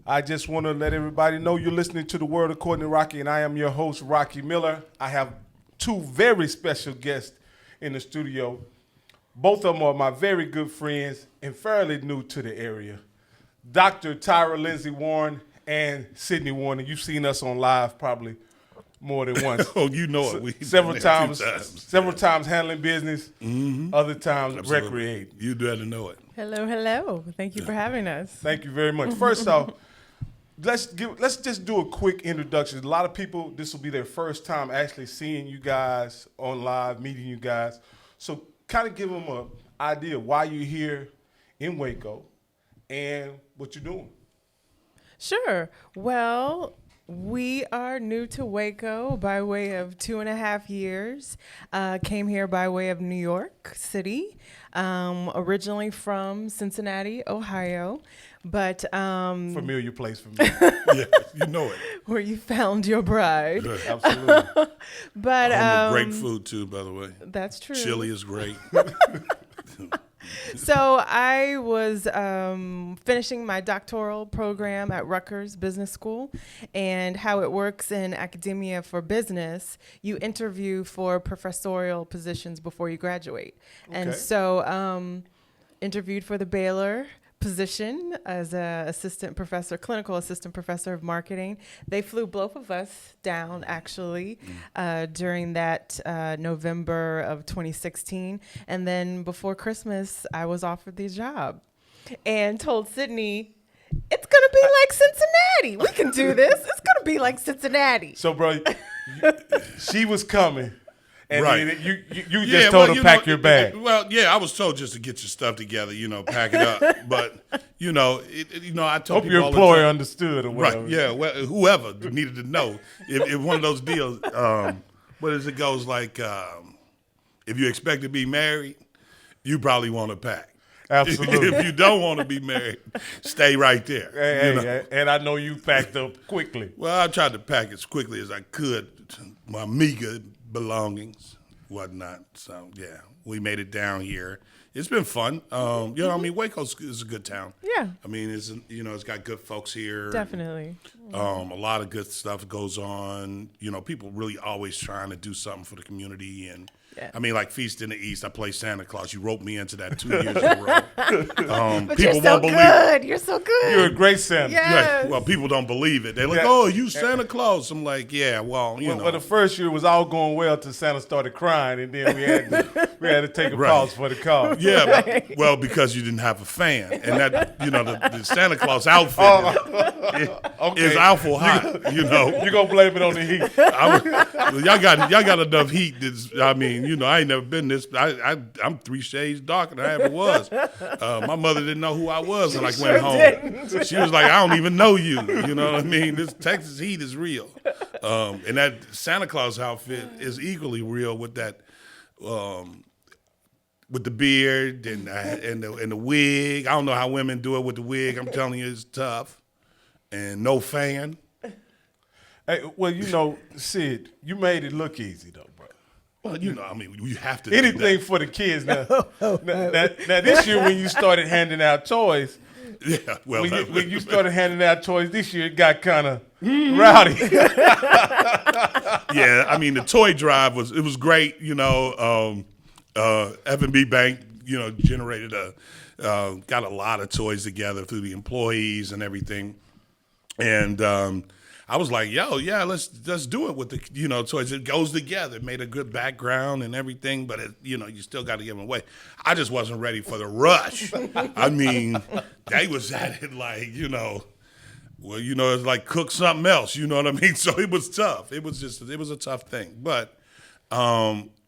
I just want to let everybody know you're listening to The World According to Rocky, and I am your host, Rocky Miller. I have two very special guests in the studio. Both of them are my very good friends and fairly new to the area. Dr. Tyrha Lindsey-Warren and Sidney Warren. You've seen us on live probably more than once. Oh, you know it. We've several done it a times, few times handling business, other times Absolutely. recreating. You better know it. Hello. Thank you for having us. Thank you very much. First off, let's just do a quick introduction. A lot of people, this will be their first time actually seeing you guys on live, meeting you guys. So kind of give them an idea why you're here in Waco and what you're doing. Sure. Well, we are new to Waco by way of 2.5 years. Came here by way of New York City, originally from Cincinnati, Ohio, but Familiar place for me. Yeah, you know it. where you found your bride. Absolutely. But Great food too, by the way. that's true. Chili is great. So I was finishing my doctoral program at Rutgers Business School, and how it works in academia for business, you interview for professorial positions before you graduate. And Okay. so interviewed for the Baylor position as a clinical assistant professor of marketing. They flew both of us down actually during that November of 2016. And then before Christmas, I was offered the job and told Sidney, it's going to be like Cincinnati. We can do this. It's going to be like Cincinnati. So, bro, she was coming. And Right. then you just told her to pack your bag. Well, yeah, I was told just to get your stuff together, pack it up. But I told Hope people your all the employer time- understood or whatever. Right, yeah, well, whoever needed to know. If one of those deals, what is it goes like, if you expect to be married, you probably want to pack. Absolutely. If you don't want to be married, stay right there. Hey, and I know you packed up quickly. Well, I tried to pack as quickly as I could, my meager belongings, whatnot. So, yeah, we made it down here. It's been fun. Waco is a good town. Yeah. I mean, it's got good folks here. Definitely. A lot of good stuff goes on. People really always trying to do something for the community. And Yeah. I mean, like Feast in the East, I play Santa Claus. You roped me into that 2 years in a row. But People you're so won't believe good. You're so good. You're a great Santa. Yeah. Right. Well, people don't believe it. They're like, Yeah. "Oh, you Santa Claus." I'm like, "Yeah, well, you know." Well, the first year was all going well till Santa started crying, and then we had to take a Right. pause for the call. Yeah, well, because you didn't have a fan, and that the Santa Claus outfit is awful hot. You're gonna blame it on the heat. Y'all got enough heat. I ain't never been this. I'm 3 shades darker than I ever was. My mother didn't know who I was when I went home. She was like, "I don't even know you." You know what I mean? This Texas heat is real, and that Santa Claus outfit is equally real with that. With the beard and the wig. I don't know how women do it with the wig. I'm telling you, it's tough. And no fan. Hey, well, Sid, you made it look easy though, bro. Well, you have to do Anything that. for the kids now. Now this year when you started handing out toys, Yeah, well, when you started handing out toys this year, it got kind of rowdy. yeah, I mean, the toy drive was great. F&B Bank, generated got a lot of toys together through the employees and everything. And I was like, "Yo, yeah, let's do it with the toys. It goes together. It made a good background and everything, but you still got to give them away." I just wasn't ready for the rush. I mean, they was at it like it's like cook something else. You know what I mean? So it was tough. It was a tough thing, but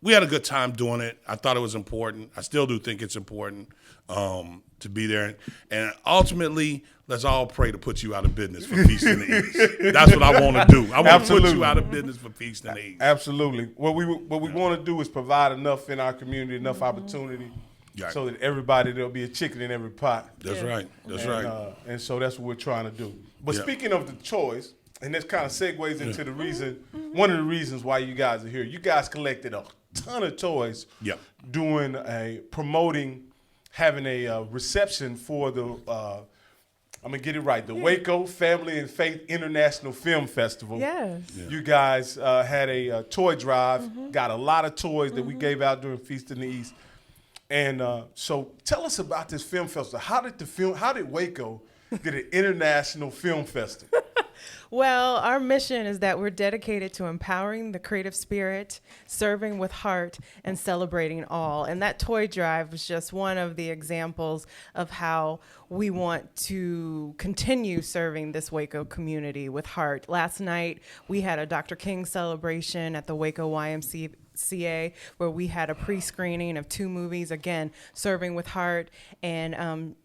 we had a good time doing it. I thought it was important. I still do think it's important to be there. And ultimately, let's all pray to put you out of business for Feast in the East. That's what I want to do. I want to put you out of business for Feast in the East. Absolutely. What we want to do is provide enough in our community, enough opportunity, Right. so that there'll be a chicken in every pot. That's right. That's right. And so that's what we're trying to do. But Yeah. speaking of the choice, and this kind of segues into one of the reasons why you guys are here. You guys collected a ton of toys Yeah. doing having a reception for the I'm going to get it right. The Waco Family and Faith International Film Festival. Yes. Yeah. You guys had a toy drive, got a lot of toys that we gave out during Feast in the East. And so tell us about this film festival. How did Waco get an international film festival? Well, our mission is that we're dedicated to empowering the creative spirit, serving with heart, and celebrating all. And that toy drive was just one of the examples of how we want to continue serving this Waco community with heart. Last night, we had a Dr. King celebration at the Waco YMCA where we had a pre-screening of 2 movies, again, serving with heart and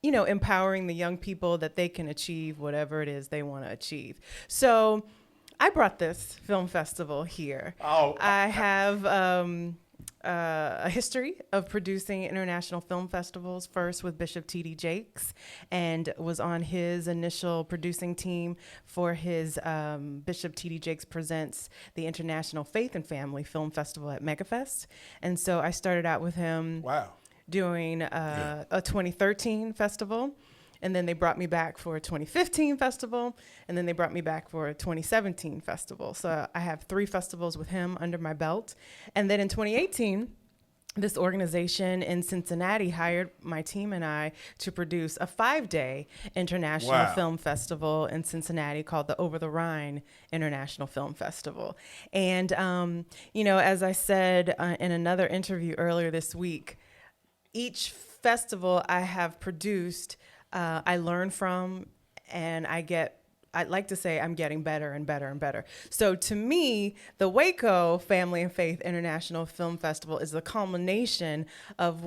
empowering the young people that they can achieve whatever it is they want to achieve. So I brought this film festival here. Oh. I have a history of producing international film festivals, first with Bishop T.D. Jakes, and was on his initial producing team for his Bishop T.D. Jakes Presents the International Faith and Family Film Festival at MegaFest. And so I started out with him. Wow. Doing a 2013 festival, and then they brought me back for a 2015 festival, and then they brought me back for a 2017 festival. So I have 3 festivals with him under my belt. And then in 2018, this organization in Cincinnati hired my team and I to produce a 5-day international film festival in Cincinnati called the Over the Rhine International Film Festival. And, as I said in another interview earlier this week, each festival I have produced, I learn from, and I'd like to say I'm getting better and better and better. So to me, the Waco Family and Faith International Film Festival is the culmination of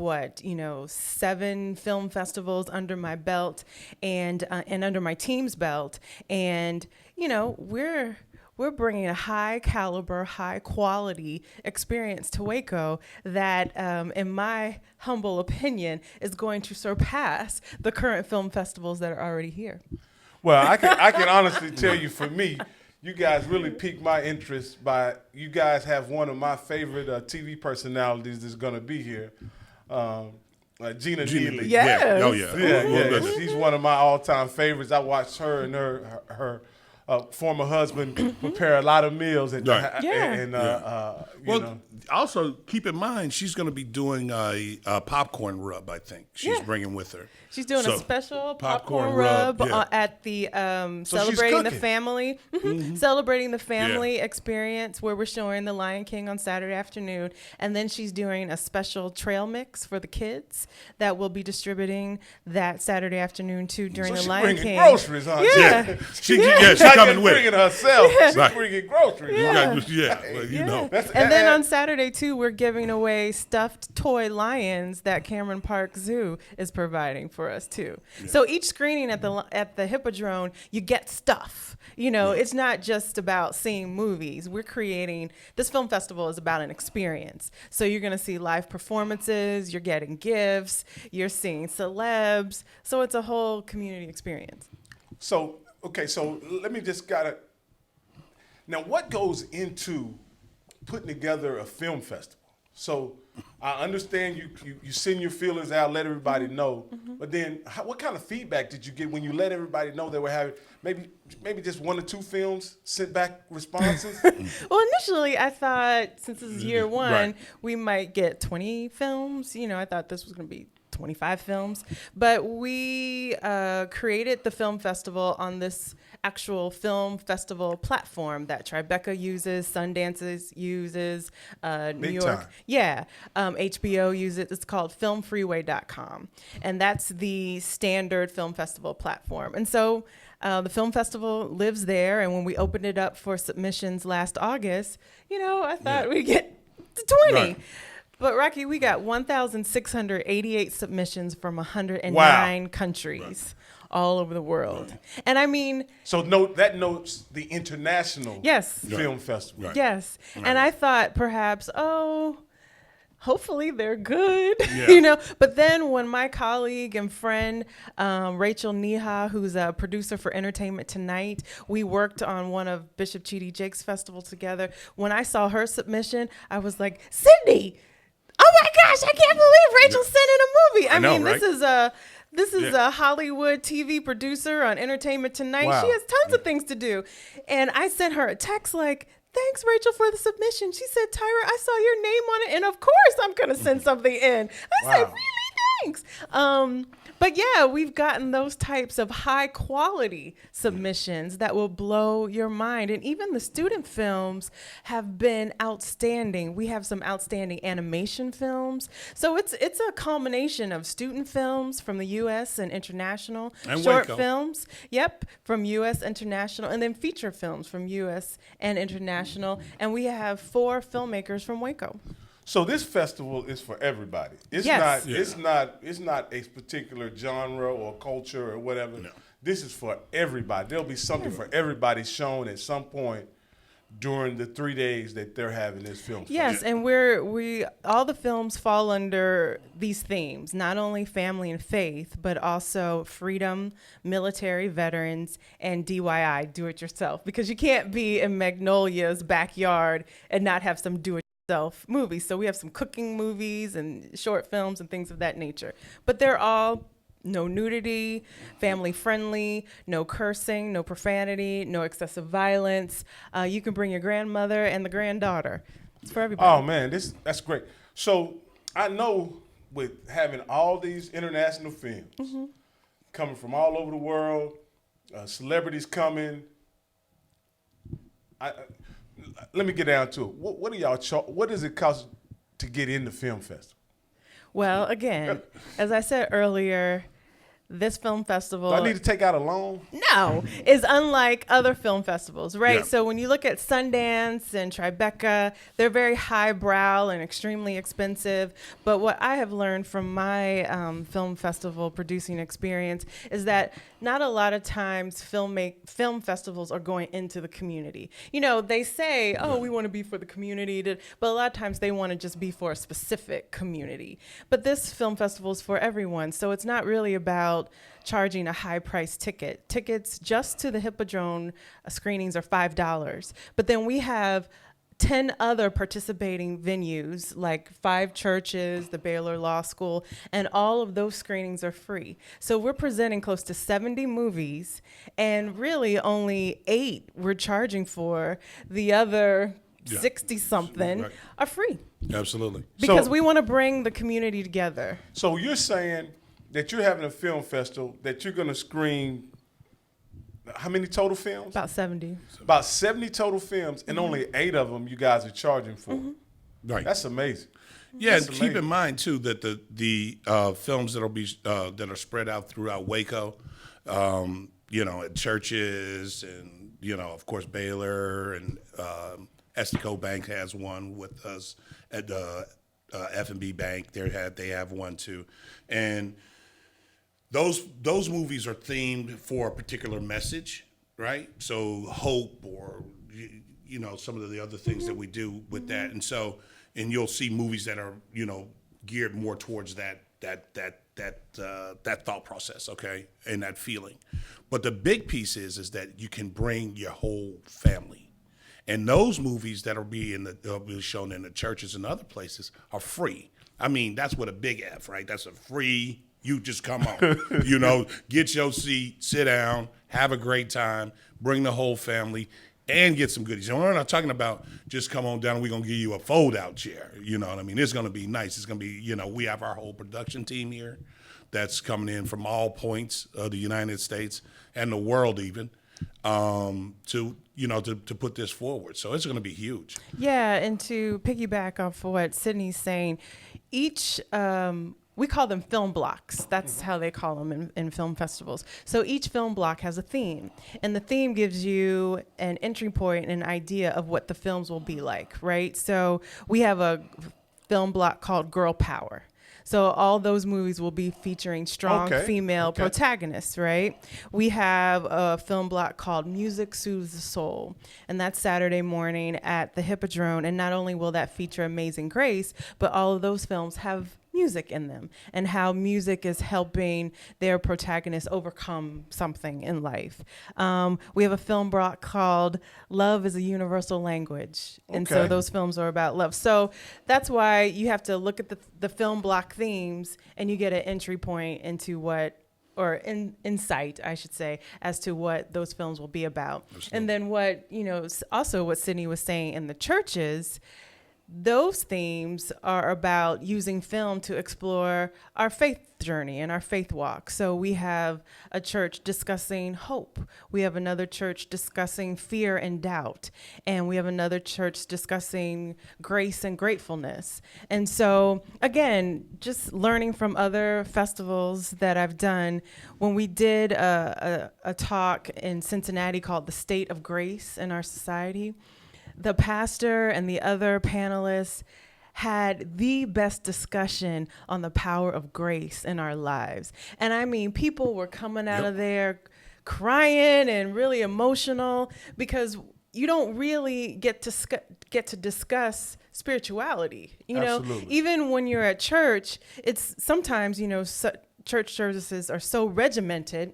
7 film festivals under my belt and under my team's belt. And, we're bringing a high caliber, high quality experience to Waco that, in my humble opinion, is going to surpass the current film festivals that are already here. Well, I can honestly tell you, for me, you guys really piqued my interest you guys have one of my favorite TV personalities that's going to be here, Gina Neely. Yes. Yeah. Oh, yeah. Yeah. She's one of my all-time favorites. I watched her and her former husband prepare a lot of meals. Also keep in mind, she's going to be doing a popcorn rub, I think. She's bringing with her. She's doing a special popcorn rub at the Celebrating the Family, Celebrating the Family experience, where we're showing The Lion King on Saturday afternoon. And then she's doing a special trail mix for the kids that we'll be distributing that Saturday afternoon too during the Lion King. Groceries, huh? Yeah. She's coming with bringing herself. Yeah. She's bringing groceries. And then on Saturday too, we're giving away stuffed toy lions that Cameron Park Zoo is providing for us too. Yeah. So each screening at the Hippodrome, you get stuff. It's not just about seeing movies. We're creating, this film festival is about an experience. So you're going to see live performances, you're getting gifts, you're seeing celebs. So it's a whole community experience. So let me just now what goes into putting together a film festival? So I understand you send your feelers out, let everybody know, but then what kind of feedback did you get when you let everybody know they were having maybe just 1 or 2 films sent back responses? Well, initially I thought, since this is year 1, we might get 20 films. I thought this was going to be 25 films, but we created the film festival on this actual film festival platform that Tribeca uses, Sundance uses, New York. Yeah. HBO uses. It's called filmfreeway.com. And that's the standard film festival platform. And so the film festival lives there. And when we opened it up for submissions last August, I thought we'd get to 20. Right. But Rocky, we got 1,688 submissions from 109 countries all over the world. And I mean... So that notes the international film festival. Right. Yes. Right. And I thought perhaps, hopefully they're good, But then when my colleague and friend, Rachel Neha, who's a producer for Entertainment Tonight, we worked on one of Bishop T.D. Jakes' festivals together. When I saw her submission, I was like, Sidney! Oh my gosh, I can't believe Rachel's sending a movie. I mean, this is This is Yeah. a Hollywood TV producer on Entertainment Tonight. Wow. She has tons of things to do. And I sent her a text like, thanks, Rachel, for the submission. She said, Tyrha, I saw your name on it, and of course I'm going to send something in. I said, Wow. really? Thanks. But yeah, we've gotten those types of high quality submissions that will blow your mind. And even the student films have been outstanding. We have some outstanding animation films. So it's a culmination of student films from the U.S. and international, And short Waco. films, yep, from U.S. international, and then feature films from U.S. and international. And we have 4 filmmakers from Waco. So this festival is for everybody. It's Yes. it's not a particular genre or culture or whatever. No. This is for everybody. There'll be something for everybody shown at some point during the 3 days that they're having this film festival. Yes, and we all the films fall under these themes, not only family and faith, but also freedom, military, veterans, and DIY, do it yourself, because you can't be in Magnolia's backyard and not have some do it yourself movies. So we have some cooking movies and short films and things of that nature. But they're all no nudity, family friendly, no cursing, no profanity, no excessive violence. You can bring your grandmother and the granddaughter. It's for everybody. Oh man, that's great. So I know with having all these international films coming from all over the world, celebrities coming. Let me get down to it. What do y'all what does it cost to get in the film festival? Well, again, as I said earlier, this film festival. Do I need to take out a loan? No, is unlike other film festivals, right? Yeah. So when you look at Sundance and Tribeca, they're very highbrow and extremely expensive. But what I have learned from my film festival producing experience is that not a lot of times film festivals are going into the community. You know, they say, oh, we want to be for the community, but a lot of times they want to just be for a specific community. But this film festival is for everyone, so it's not really about charging a high price ticket. Tickets just to the Hippodrome screenings are $5. But then we have 10 other participating venues, like 5 churches, the Baylor Law School, and all of those screenings are free. So we're presenting close to 70 movies, and really only 8 we're charging for. The other 60-something Right. are free. Absolutely. Because So- we want to bring the community together. So you're saying that you're having a film festival that you're going to screen how many total films? About 70. About 70 total films, and only 8 of them you guys are charging for. Right. That's amazing. Yeah, That's and keep amazing. in mind too that the films that'll be that are spread out throughout Waco, at churches and of course Baylor and Estico Bank has one with us at the F&B Bank. They have one too, and those movies are themed for a particular message, right? So hope or some of the other things that we do with that, and you'll see movies that are geared more towards that thought process, okay, and that feeling. But the big piece is that you can bring your whole family, and those movies that'll be shown in the churches and other places are free. I mean, that's what a big F, right? That's a free. You just come on, get your seat, sit down, have a great time, bring the whole family, and get some goodies. And we're not talking about just come on down and we're going to give you a fold-out chair. You know what I mean? It's going to be nice. It's going to be, we have our whole production team here that's coming in from all points of the United States and the world even to put this forward. So it's going to be huge. Yeah, and to piggyback off of what Sidney's saying, each we call them film blocks. That's how they call them in film festivals. So each film block has a theme, and the theme gives you an entry point and an idea of what the films will be like, right? So we have a film block called Girl Power. So all those movies will be featuring strong female protagonists, right? We have a film block called Music Soothes the Soul, and that's Saturday morning at the Hippodrome. And not only will that feature Amazing Grace, but all of those films have music in them and how music is helping their protagonists overcome something in life. We have a film block called Love is a Universal Language. And so Okay. those films are about love. So that's why you have to look at the film block themes and you get an entry point into insight, I should say, as to what those films will be about. And then also what Sidney was saying in the churches, those themes are about using film to explore our faith journey and our faith walk. So we have a church discussing hope. We have another church discussing fear and doubt. And we have another church discussing grace and gratefulness. And so, again, just learning from other festivals that I've done, when we did a talk in Cincinnati called The State of Grace in Our Society, the pastor and the other panelists had the best discussion on the power of grace in our lives. And I mean, people were coming out of there crying and really emotional because you don't really get to discuss spirituality. You know, Absolutely. even when you're at church, it's sometimes, church services are so regimented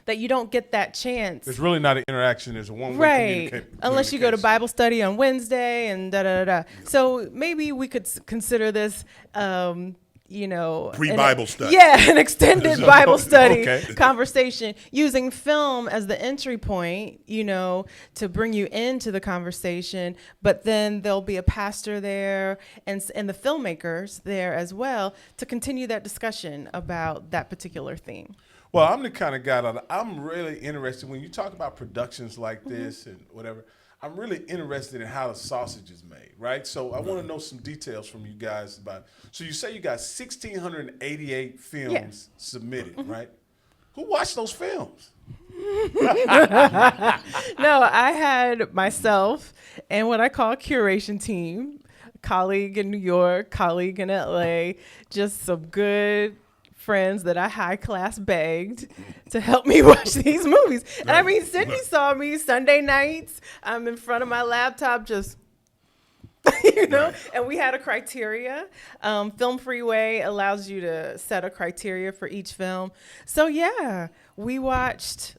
that you don't get that chance. It's really not an interaction. It's a one-way Right. Unless you go to Bible study on Wednesday and da-da-da-da. So maybe we could consider this, Pre-Bible study. Yeah, an extended Bible study Okay. conversation using film as the entry point, to bring you into the conversation. But then there'll be a pastor there and the filmmakers there as well to continue that discussion about that particular theme. Well, I'm the kind of guy that I'm really interested when you talk about productions like this and whatever. I'm really interested in how the sausage is made, right? So I want to know some details from you guys about. So you say you got 1,688 films submitted, right? Who watched those films? No, I had myself and what I call a curation team, colleague in New York, colleague in LA, just some good friends that I high class begged to help me watch these movies. And I mean, Sidney saw me Sunday nights. I'm in front of my laptop just, and we had a criteria. Film Freeway allows you to set a criteria for each film. So yeah, we watched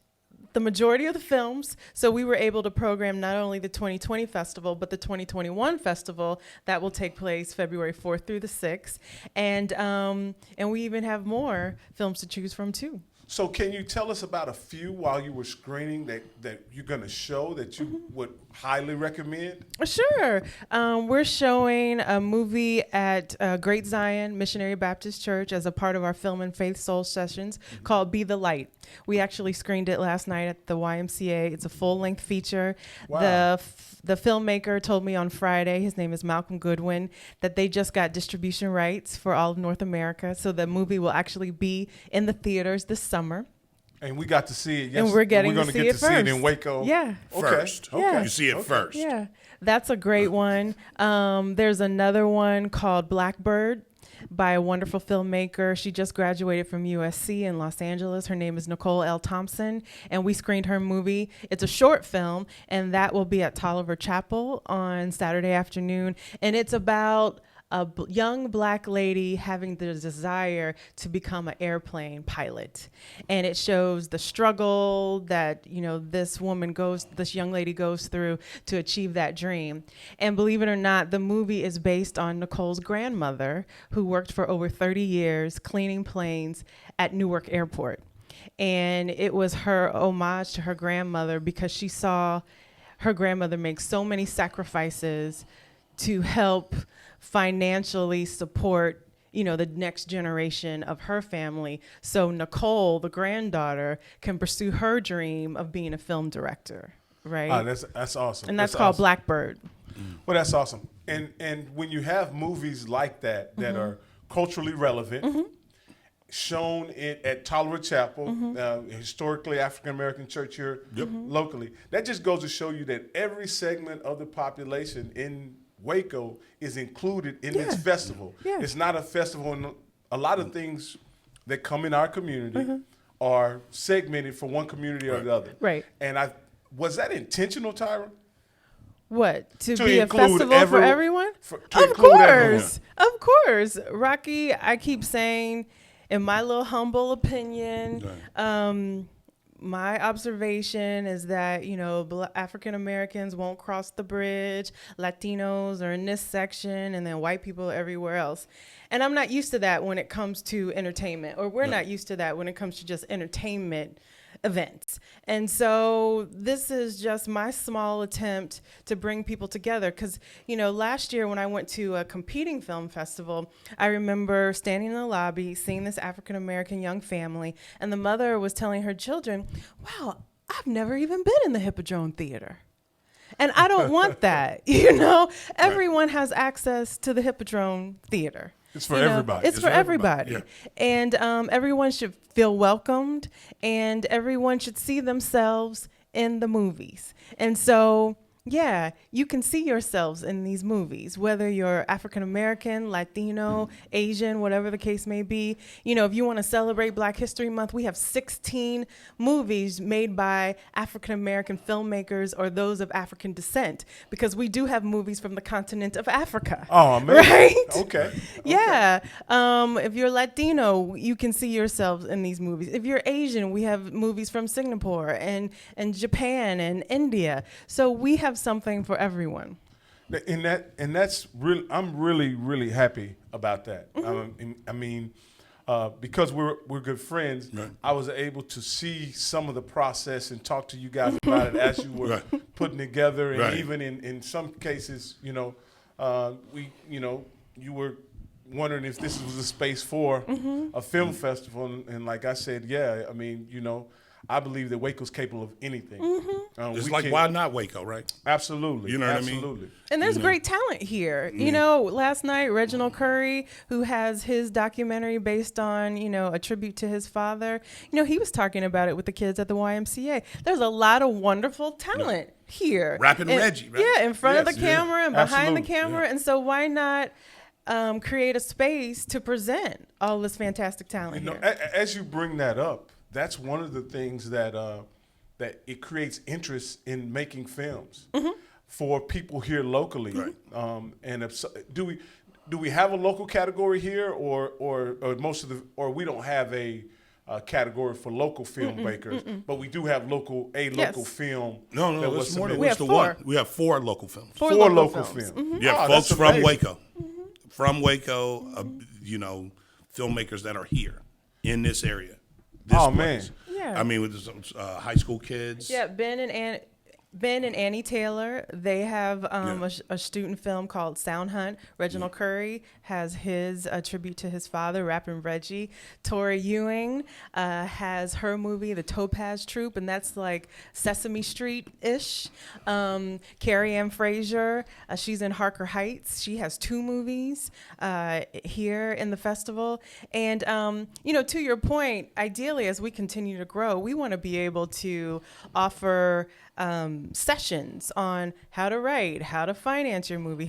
the majority of the films. So we were able to program not only the 2020 festival, but the 2021 festival that will take place February 4th through the 6th. And we even have more films to choose from too. So can you tell us about a few while you were screening that you're going to show that you would highly recommend? Sure. We're showing a movie at Great Zion Missionary Baptist Church as a part of our Film and Faith Soul sessions called Be the Light. We actually screened it last night at the YMCA. It's a full-length feature. Wow. The filmmaker told me on Friday, his name is Malcolm Goodwin, that they just got distribution rights for all of North America. So the movie will actually be in the theaters this summer. And we got to see it yesterday. And we're getting gonna to see get it to see it first. in Waco. Yeah. First. Okay. Yeah. You see it first. Yeah, that's a great one. There's another one called Blackbird by a wonderful filmmaker. She just graduated from USC in Los Angeles. Her name is Nicole L. Thompson, and we screened her movie. It's a short film, and that will be at Tolliver Chapel on Saturday afternoon. And it's about a young black lady having the desire to become an airplane pilot. And it shows the struggle that, this young lady goes through to achieve that dream. And believe it or not, the movie is based on Nicole's grandmother, who worked for over 30 years cleaning planes at Newark Airport. And it was her homage to her grandmother because she saw her grandmother make so many sacrifices to help financially support, the next generation of her family. So Nicole, the granddaughter, can pursue her dream of being a film director, right? That's awesome. And that's called awesome. Blackbird. Well, that's awesome. And when you have movies like that are culturally relevant, shown at Tolliver Chapel, historically African-American church here locally, that just goes to show you that every segment of the population in Waco is included in this festival. Yeah. It's not a festival, and a lot of things that come in our community are segmented for one community or the other. Right. And was that intentional, Tyrha? What, to To be a include festival for everyone? to Of include everyone. course, Rocky. I keep saying, in my little humble opinion, my observation is that, you know, African Americans won't cross the bridge, Latinos are in this section, and then white people everywhere else. And I'm not used to that when it comes to entertainment, or we're not used to that when it comes to just entertainment events. And so this is just my small attempt to bring people together. Because, you know, last year when I went to a competing film festival, I remember standing in the lobby, seeing this African-American young family, and the mother was telling her children, wow, I've never even been in the Hippodrome Theater. And I don't want that. You know, everyone has access to the Hippodrome Theater. It's for everybody. It's for everybody. Yeah. And everyone should feel welcomed, and everyone should see themselves in the movies. And so, yeah, you can see yourselves in these movies, whether you're African American, Latino, Asian, whatever the case may be. You know, if you want to celebrate Black History Month, we have 16 movies made by African American filmmakers or those of African descent, because we do have movies from the continent of Africa. Oh, man. Right? Okay. Yeah. If you're Latino, you can see yourselves in these movies. If you're Asian, we have movies from Singapore and Japan and India. So we have something for everyone. And that's really, I'm really happy about that. I mean, because we're good friends, I was able to see some of the process and talk to you guys about it as you were putting together, and even in some cases, you know, you were wondering if this was a space for a film festival, and like I said, yeah, I mean, you know, I believe that Waco's capable of anything. It's like, why not Waco, right? Absolutely. You know what I mean? Absolutely. And there's great talent here. You know, last night, Reginald Curry, who has his documentary based on, you know, a tribute to his father, you know, he was talking about it with the kids at the YMCA. There's a lot of wonderful talent here. Rapping Reggie, right? Yeah, in front of the Yes, yeah. camera and behind the Absolutely, camera. And so why not create a space to present all this fantastic talent You know, here? as you bring that up, that's one of the things that that it creates interest in making films for people here locally. And if do we have a local category here, or most of the, or we don't have a category for local filmmakers, but we do have local film. No, it's more than We have the four. one. We have 4 local films. Four local films. films. Yeah, Oh, folks that's from amazing. Waco. From Waco, you know, filmmakers that are here in this area. This Oh, place. man. Yeah. I mean, with some high school kids. Yeah, Ben and Annie Taylor, they have a student film called Sound Hunt. Reginald Curry has his tribute to his father, Rappin' Reggie. Tori Ewing has her movie, The Topaz Troupe, and that's like Sesame Street-ish. Carrie Ann Fraser, she's in Harker Heights. She has 2 movies here in the festival. And, you know, to your point, ideally, as we continue to grow, we want to be able to offer sessions on how to write, how to finance your movie,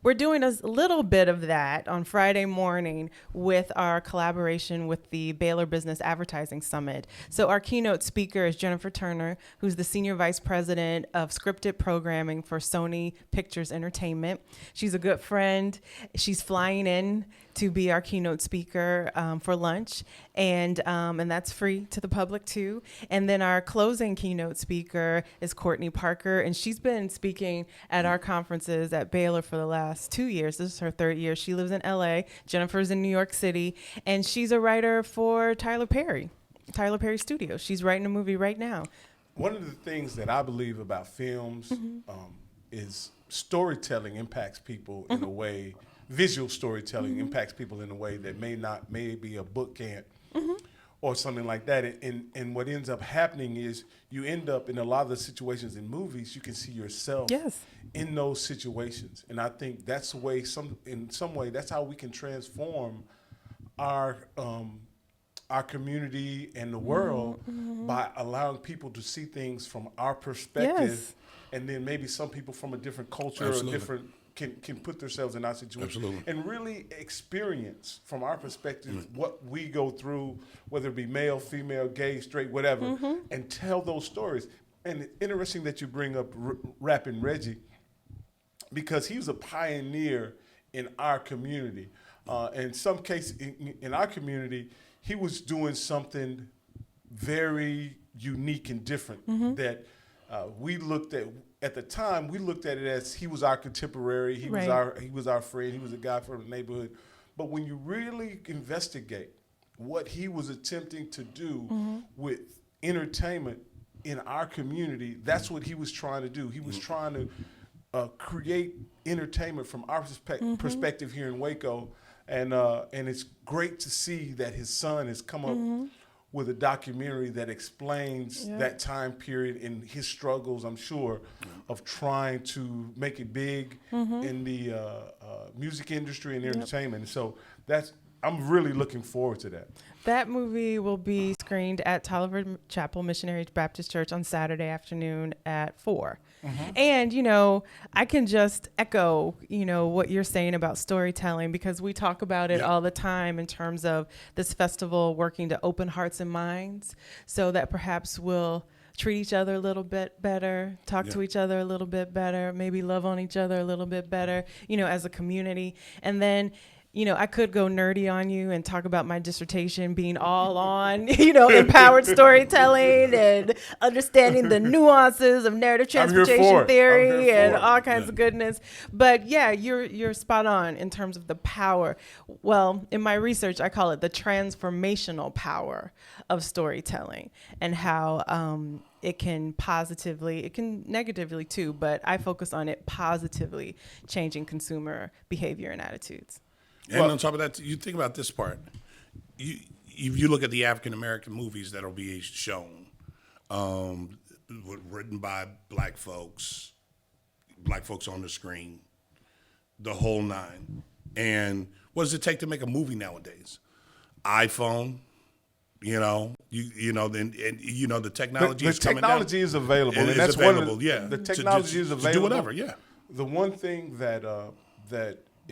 we're doing a little bit of that on Friday morning with our collaboration with the Baylor Business Advertising Summit. So our keynote speaker is Jennifer Turner, who's the Senior Vice President of Scripted Programming for Sony Pictures Entertainment. She's a good friend. She's flying in to be our keynote speaker for lunch, and that's free to the public too. And then our closing keynote speaker is Courtney Parker, and she's been speaking at our conferences at Baylor for the last 2 years. This is her 3rd year. She lives in LA. Jennifer's in New York City, and she's a writer for Tyler Perry Studios. She's writing a movie right now. One of the things that I believe about films is storytelling impacts people in a way. Visual storytelling impacts people in a way that maybe a book can't, or something like that. And what ends up happening is you end up in a lot of the situations in movies, you can see yourself in those situations. And I think that's the way, in some way, that's how we can transform our community and the world by allowing people to see things from our perspective, and then maybe some people from a different culture or different. Can put themselves in our situation and really experience from our perspective what we go through, whether it be male, female, gay, straight, whatever, and tell those stories. And it's interesting that you bring up Rappin' Reggie. because he was a pioneer in our community. In some cases, in our community, he was doing something very unique and different that we looked at the time. We looked at it as he was our contemporary. He was our friend. He was a guy from the neighborhood. But when you really investigate what he was attempting to do with entertainment in our community, that's what he was trying to do. He was trying to create entertainment from our perspective here in Waco. And it's great to see that his son has come up with a documentary that explains that time period and his struggles, I'm sure, of trying to make it big in the music industry and entertainment. So I'm really looking forward to that. That movie will be screened at Tyrha Chapel Missionary Baptist Church on Saturday afternoon at 4. And, I can just echo, what you're saying about storytelling, because we talk about it all the time in terms of this festival working to open hearts and minds so that perhaps we'll treat each other a little bit better, talk to each other a little bit better, maybe love on each other a little bit better, as a community. And then I could go nerdy on you and talk about my dissertation being all on, empowered storytelling and understanding the nuances of narrative transportation theory and all kinds of goodness. But you're spot on in terms of the power. Well, in my research, I call it the transformational power of storytelling and how it can positively, it can negatively too, but I focus on it positively changing consumer behavior and attitudes. And on top of that, you think about this part. If you look at the African American movies that'll be shown, written by black folks on the screen, the whole nine. And what does it take to make a movie nowadays? iPhone, the technology is coming down. The technology is available. And that's available, the technology is available. To do whatever, yeah. The one thing that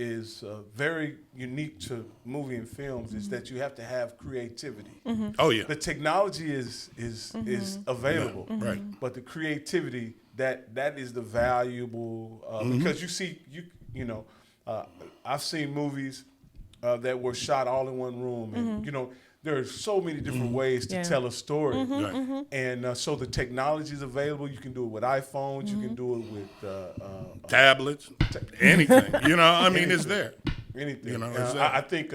is very unique to movie and films is that you have to have creativity. Oh yeah. The technology is available, right? But the creativity that is the valuable because you see I've seen movies that were shot all in one room, and there are so many different ways to tell a story, and so the technology is available. You can do it with iPhones, you can do it with tablets, anything. It's there. Anything. I think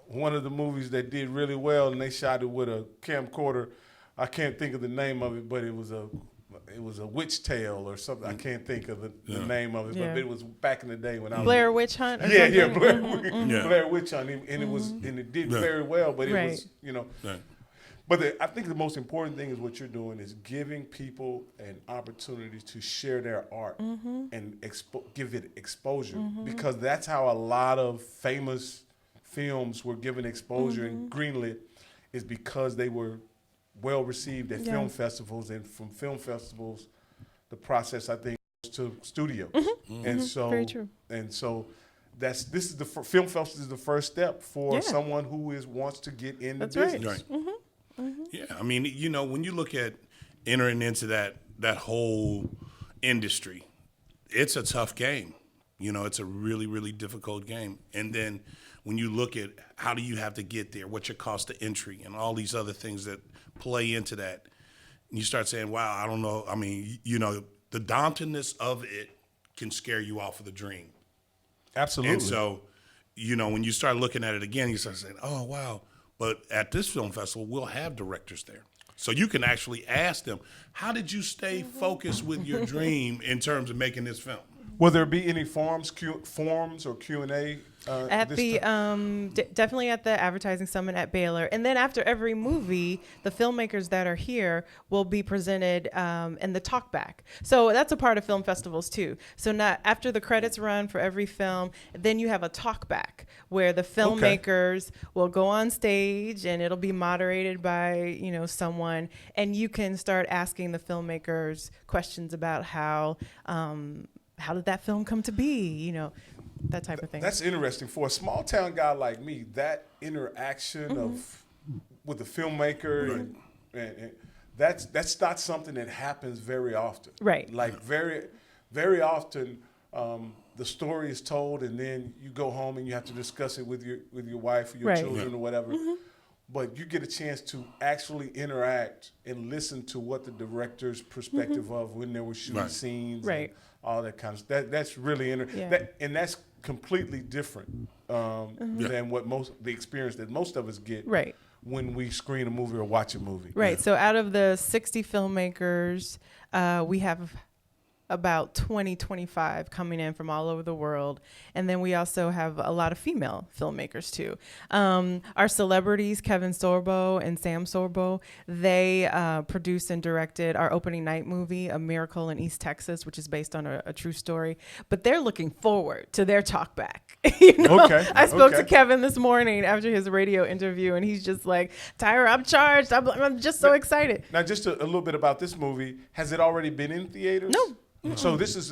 one of the movies that did really well, and they shot it with a camcorder. I can't think of the name of it, but it was a witch tale or something. I can't think of the name of it, but it was back in the day when I was Blair Witch Hunt. Or Blair Witch Hunt, and it did very well, but it was Right. But I think the most important thing is what you're doing is giving people an opportunity to share their art and give it exposure, because that's how a lot of famous films were given exposure and greenlit, is because they were well received at film festivals, and from film festivals, the process, I think, goes to studios. And so, very true. And so, film festival is the first step for someone who wants to get in the business. Right. Yeah, when you look at entering into that whole industry, it's a tough game. It's a really, really difficult game. And then when you look at how do you have to get there, what's your cost of entry, and all these other things that play into that, and you start saying, wow, I don't know. The dauntingness of it can scare you off of the dream. Absolutely. And so, when you start looking at it again, you start saying, oh, wow. But at this film festival, we'll have directors there. So you can actually ask them, how did you stay focused with your dream in terms of making this film? Will there be any forums or Q&A? At the definitely at the advertising summit at Baylor, and then after every movie, the filmmakers that are here will be presented in the talkback. So that's a part of film festivals too. So not after the credits run for every film, then you have a talkback where the filmmakers will go on stage, and it'll be moderated by someone, and you can start asking the filmmakers questions about how did that film come to be, that type of thing. That's interesting. For a small town guy like me, that interaction with the filmmaker, and that's not something that happens very often. Right. Like very, very often, the story is told, and then you go home and you have to discuss it with your wife or your Right. children or whatever. But you get a chance to actually interact and listen to what the director's perspective of when they were shooting scenes, Right. and all that kind of stuff. That's really Yeah. and that's completely different than what the experience that most of us get Right. when we screen a movie or watch a movie. Right. So out of the 60 filmmakers, we have about 25 coming in from all over the world. And then we also have a lot of female filmmakers too. Our celebrities, Kevin Sorbo and Sam Sorbo, they produced and directed our opening night movie, A Miracle in East Texas, which is based on a true story. But they're looking forward to their talk back. Okay. I spoke to Okay. Kevin this morning after his radio interview, and he's just like, Tyrha, I'm charged. I'm just so excited. Now, just a little bit about this movie. Has it already been in theaters? No. So this is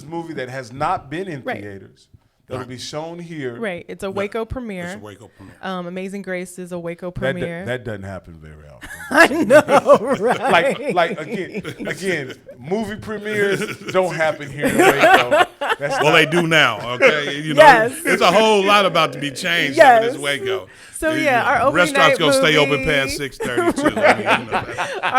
a movie that has not been in Right. theaters. That'll be shown here. Right. It's a Waco premiere. It's a Waco premiere. Amazing Grace is a Waco That, premiere. that doesn't happen very often. I know, right? like again, movie premieres don't happen here in Waco. That's Well, they do now, okay? You know, Yes. it's a whole lot about to be changed Yes. in this Waco. So, yeah, our opening restaurants night gonna stay movie- open past 6:30 too. I mean, you know, Our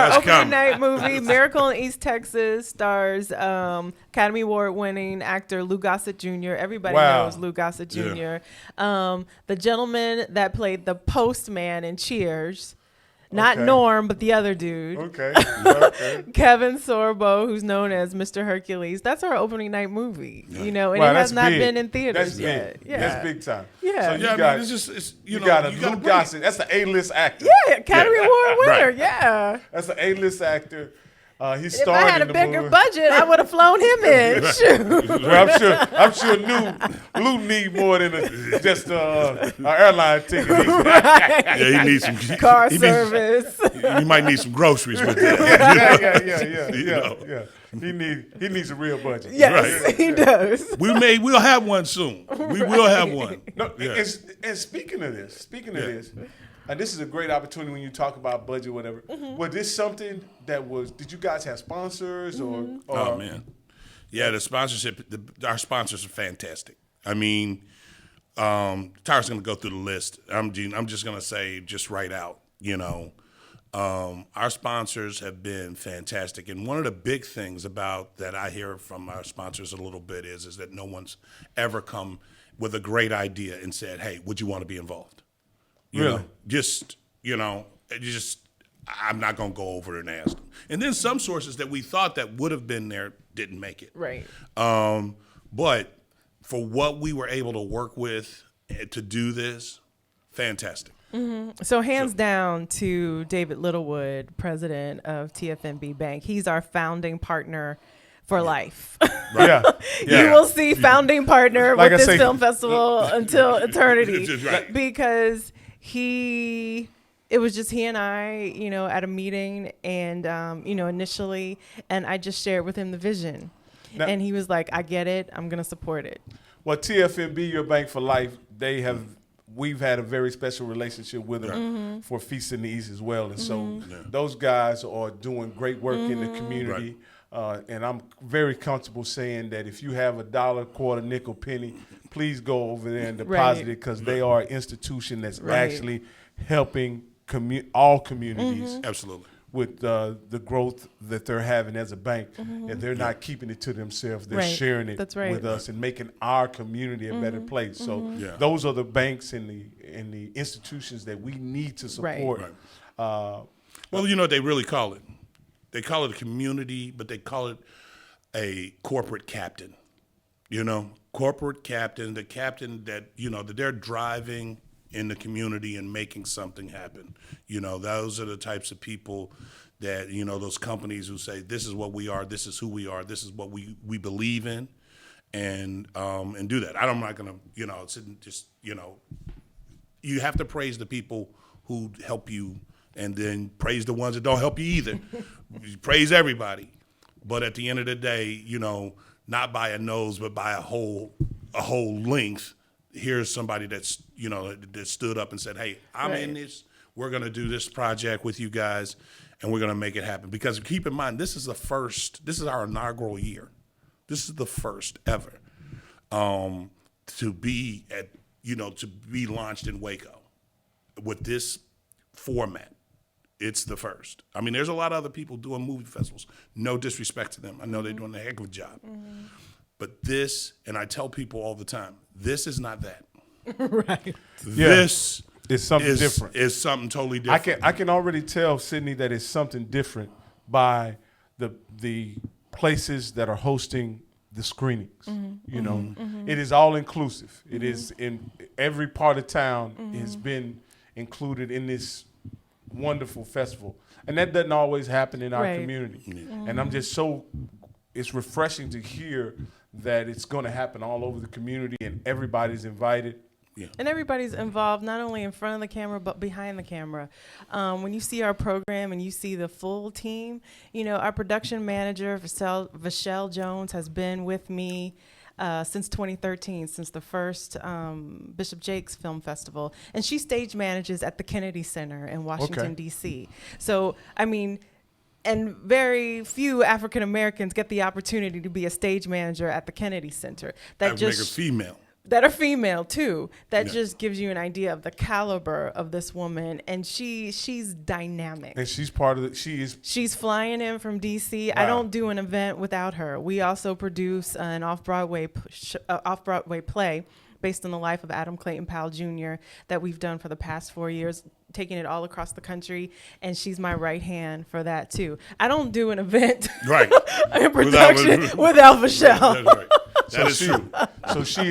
that's opening coming. night movie, Miracle in East Texas, stars Academy Award winning actor Lou Gossett Jr. Everybody Wow. knows Lou Gossett Jr. Yeah. The gentleman that played the postman in Cheers, not Okay. Norm, but the other dude. Okay. Okay. Kevin Sorbo, who's known as Mr. Hercules. That's our opening night movie, you know, and Wow, it has that's not big. been in theaters That's yet. big. Yeah. That's big time. Yeah. So you Yeah, I got, mean, it's just, it's, you know, got a you Lou gotta bring it. Gossett. That's an A-list actor. Yeah, Academy Yeah. Award winner. Right. Yeah. That's an A-list actor. He If starred I had a in the bigger movie. budget, I would have flown him in. Shoot. Well, I'm sure Lou need more than just an airline ticket. Yeah, he needs some Car he needs- service. You might need some groceries with that. You know. Yeah. He needs a real budget. Yes, Right. he does. We'll have one soon. We will have one. No, Yeah. and speaking of this, and this is a great opportunity when you talk about budget, whatever. Was this something that did you guys have sponsors or Oh man, yeah. The sponsorship, our sponsors are fantastic. I mean, Tyrha's going to go through the list. I'm just going to say just right out. You know, our sponsors have been fantastic, and one of the big things about that I hear from our sponsors a little bit is that no one's ever come with a great idea and said, "Hey, would you want to be involved?" You Really? know, I'm not going to go over and ask them. And then some sources that we thought that would have been there didn't make it. Right. But for what we were able to work with to do this, fantastic. So hands down to David Littlewood, president of TFNB Bank. He's our founding partner for life. yeah. You will see founding partner Like with I this say- film festival until eternity. Just right. Because it was just he and I, you know, at a meeting and, you know, initially, and I just shared with him the vision. Now- And he was like, I get it. I'm going to support it. Well, TFNB, Your Bank for Life, we've had a very special relationship with them for Feast in the East as well. And so those guys are doing great work in the community. And I'm very comfortable saying that if you have a dollar, quarter, nickel, penny, please go over there and deposit it because they are an institution that's actually helping all communities Absolutely. with the growth that they're having as a bank. And they're not keeping it to themselves. They're Right. sharing it That's right. with us and making our community a better place. So Yeah. those are the banks and the institutions that we need to support. Right. Well, you know what they really call it? They call it a community, but they call it a corporate captain. You know, corporate captain, the captain that, you know, that they're driving in the community and making something happen. You know, those are the types of people that, you know, those companies who say, this is what we are, this is who we are, this is what we believe in, and do that. I'm not going to, you know, just, you know, you have to praise the people who help you and then praise the ones that don't help you either. You praise everybody. But at the end of the day, you know, not by a nose, but by a whole length, here's somebody that's, you know, that stood up and said, hey, I'm in this. We're going to do this project with you guys, and we're going to make it happen. Because keep in mind, this is our inaugural year This is the first ever to be launched in Waco with this format. It's the first. I mean, there's a lot of other people doing movie festivals. No disrespect to them. I know they're doing a heck of a job. Mm-hmm. But this, and I tell people all the time, this is not that. Right. This is something different. It's something totally different. I can already tell, Sidney, that it's something different by the places that are hosting the screenings. Mm-hmm. It is all inclusive. Mm-hmm. It is in every part of town has been included in this wonderful festival, and that doesn't always happen in our community. Mm-hmm. And I'm just it's refreshing to hear that it's going to happen all over the community, and everybody's invited. Yeah. And everybody's involved, not only in front of the camera, but behind the camera. When you see our program and you see the full team, our production manager, Vachelle Jones, has been with me since 2013, since the first Bishop Jakes Film Festival. And she stage manages at the Kennedy Center in Washington, D.C. So, and very few African Americans get the opportunity to be a stage manager at the Kennedy Center. That make her female. That are female too. That just gives you an idea of the caliber of this woman, and she's dynamic. And she's part of it. She's flying in from DC. Wow. I don't do an event without her. We also produce an off-Broadway play based on the life of Adam Clayton Powell Jr. that we've done for the past 4 years, taking it all across the country, and she's my right hand for that too. I don't do an event in production without Vachelle. That's right. That is true. So she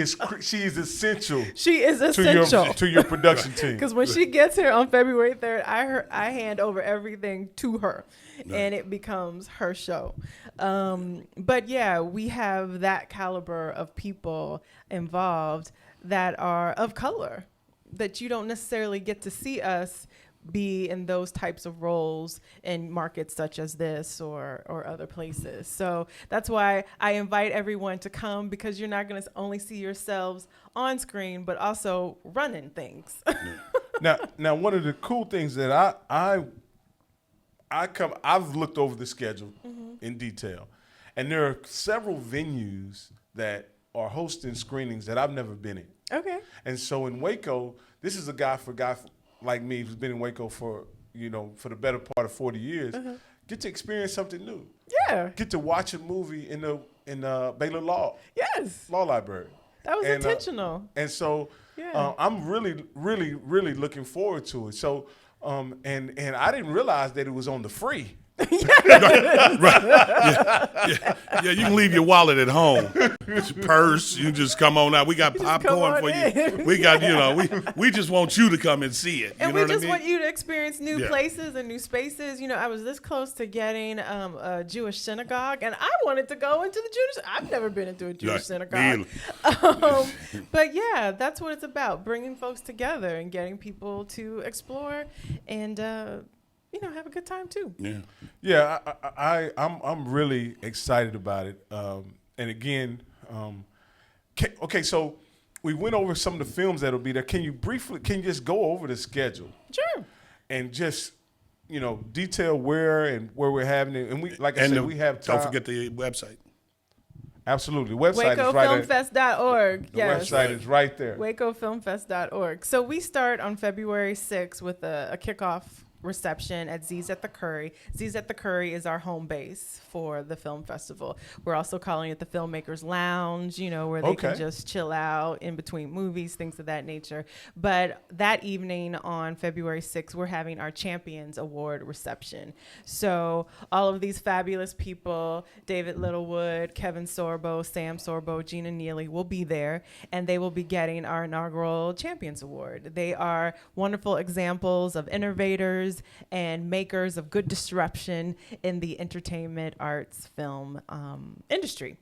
is essential. She is essential to your production team. Because when she gets here on February 3rd, I hand over everything to her, and it becomes her show. But yeah, we have that caliber of people involved that are of color, that you don't necessarily get to see us be in those types of roles in markets such as this or other places. So that's why I invite everyone to come, because you're not going to only see yourselves on screen, but also running things. Now, one of the cool things that I've looked over the schedule in detail, and there are several venues that are hosting screenings that I've never been in. Okay. And so in Waco, this is a guy like me who's been in Waco for the better part of 40 years. Get to experience something new. Yeah. Get to watch a movie in the Baylor Law Library. That was intentional. And so I'm really, really, really looking forward to it. So and I didn't realize that it was on the free. Right. Yeah, you can leave your wallet at home. Purse, you just come on out. We got popcorn for you. We got, we just want you to come and see it. And we just want you to experience new places and new spaces. I was this close to getting a Jewish synagogue, and I wanted to go into the Jewish. I've never been into a Jewish synagogue. But yeah, that's what it's about: bringing folks together and getting people to explore and have a good time too. Yeah. I'm really excited about it. And again, okay, so we went over some of the films that'll be there. Can you just go over the schedule? Sure. And just detail where we're having it. And we we have time. Don't forget the website. Absolutely. Website is right there. WacoFilmFest.org. The website is right there. WacoFilmFest.org. So we start on February 6th with a kickoff reception at Z's at the Curry. Z's at the Curry is our home base for the film festival. We're also calling it the Filmmakers Lounge, where they can just chill out in between movies, things of that nature. But that evening on February 6th, we're having our Champions Award reception. So all of these fabulous people, David Littlewood, Kevin Sorbo, Sam Sorbo, Gina Neely, will be there, and they will be getting our inaugural Champions Award. They are wonderful examples of innovators and makers of good disruption in the entertainment, arts, film industry.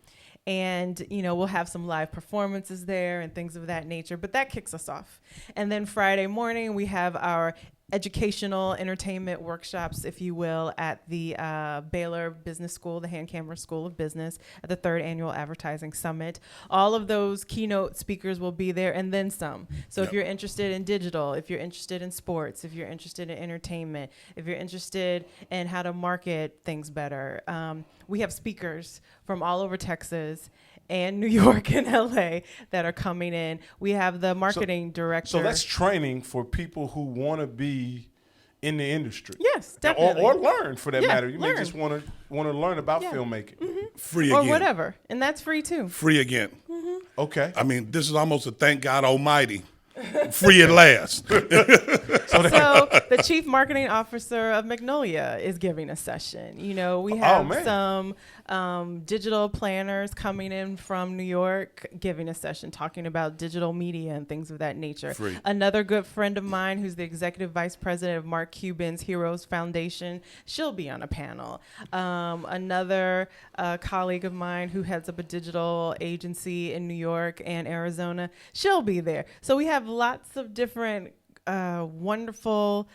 And, we'll have some live performances there and things of that nature, but that kicks us off. And then Friday morning, we have our educational entertainment workshops, if you will, at the Baylor Business School, the Hand Camera School of Business, at the 3rd Annual Advertising Summit. All of those keynote speakers will be there, and then some. So if you're interested in digital, if you're interested in sports, if you're interested in entertainment, if you're interested in how to market things better, we have speakers from all over Texas and New York and LA that are coming in. We have the marketing director. So that's training for people who want to be in the industry. Yes, definitely. Or learn, for that matter. You may learn. just want to learn about filmmaking. Free or again. whatever, and that's free too. Free again. Okay. I mean, this is almost a thank God Almighty. Free at last. So the chief marketing officer of Magnolia is giving a session. You know, we have some digital planners coming in from New York giving a session talking about digital media and things of that nature. Free. Another good friend of mine who's the executive vice president of Mark Cuban's Heroes Foundation, she'll be on a panel. Another colleague of mine who heads up a digital agency in New York and Arizona, she'll be there. So we have lots of different wonderful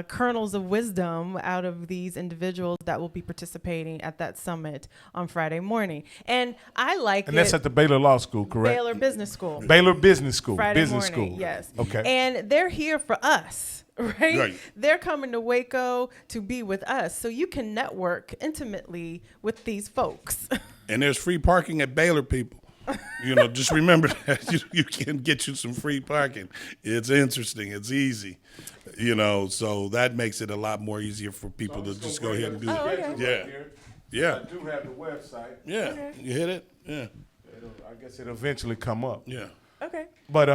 kernels of wisdom out of these individuals that will be participating at that summit on Friday morning. And I like And that's at the Baylor Law School, correct? Baylor Business School. Baylor Business School. Friday Business morning, School. yes. Okay. And they're here for us, right? Right. They're coming to Waco to be with us. So you can network intimately with these folks. And there's free parking at Baylor, people. You know, just remember that you can get you some free parking. It's interesting. It's easy. You know, so that makes it a lot more easier for people to just go ahead and do it. okay. Yeah. I do have the website. Yeah. Okay. You hit it? Yeah. I guess it'll eventually come up. Yeah. Okay. But